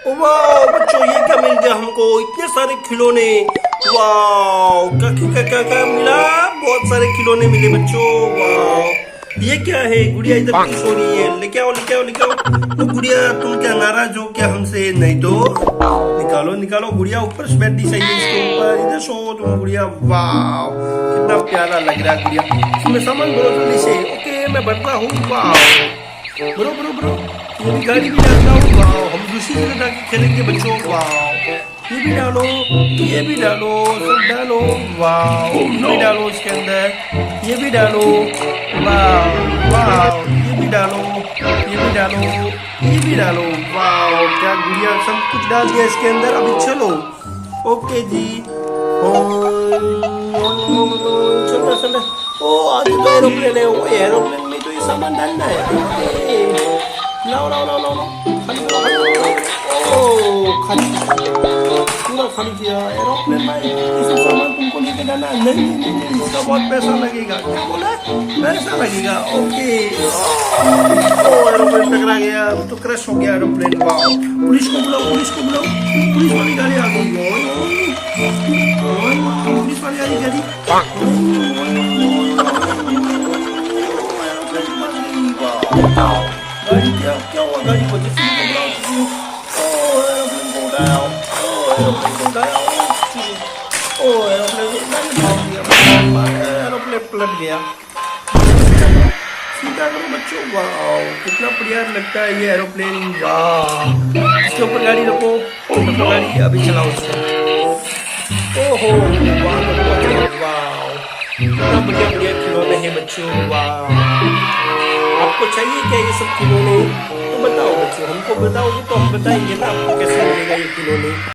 वाह बच्चों, ये क्या मिल गया हमको? इतने सारे खिलौने। वाह, क्या क्या क्या क्या मिला? बहुत सारे खिलौने मिले बच्चों। वाह, ये क्या है? गुड़िया इधर क्यों सो रही है? लेके आओ लेके आओ लेके आओ। तो गुड़िया, तुम क्या नाराज हो क्या हमसे? नहीं तो निकालो निकालो। गुड़िया ऊपर से बैठी सही है, इसके ऊपर इधर सो तुम गुड़िया। वाह, कितना प्यारा लग रहा है गुड़िया। इसमें सामान भरो जल्दी से। ओके, मैं भरता हूँ। वाह, ब्रो ब्रो ब्रो, ये भी गाड़ी भी डालता हूँ। वाह, हम दूसरी जगह जाके खेलेंगे बच्चों। वाह, ये भी डालो, ये भी डालो, सब डालो। वाह, ये भी डालो इसके अंदर, ये भी डालो। वाह वाह, ये भी डालो, ये भी डालो, ये भी डालो। वाह, क्या गुड़िया सब कुछ डाल दिया इसके अंदर। अभी चलो। ओके जी। चलना चलना। ओ आगे तो एरोप्लेन है। वो एरोप्लेन में तो ये सामान डालना है। ओके, लाओ लाओ लाओ लाओ, खाली करो खाली करो। ओ खाली, पूरा खाली किया। एरोप्लेन भाई, इसमें सामान तुमको लेके जाना है? नहीं नहीं नहीं, इसका बहुत पैसा लगेगा। क्या बोला? पैसा लगेगा। ओके। ओ एरोप्लेन टकरा गया, तो क्रैश हो गया एरोप्लेन। वाह, पुलिस को बुलाओ, पुलिस को बुलाओ। पुलिस वाली गाड़ी आ गई। पुलिस वाली आ गई गाड़ी। गाड़ी क्या क्या हुआ? गाड़ी को जिसको बुलाओ। ओ एरोप्लेन को उठाओ, ओ एरोप्लेन को उठाओ। ओ एरोप्लेन को गाड़ी भाग गया, एरोप्लेन पलट गया। सीधा करो बच्चों। वाह, कितना बढ़िया लगता है ये एरोप्लेन। वाह, इसके ऊपर गाड़ी रखो, रखो गाड़ी। अभी चलाओ इसको। ओहो वाह, वाह, कितना बढ़िया बढ़िया खिलौने हैं बच्चों। वाह, आपको चाहिए क्या ये सब खिलौने? तो बताओ बच्चों, हमको बताओगे तो हम बताएंगे ना आपको कैसे मिलेगा ये खिलौने।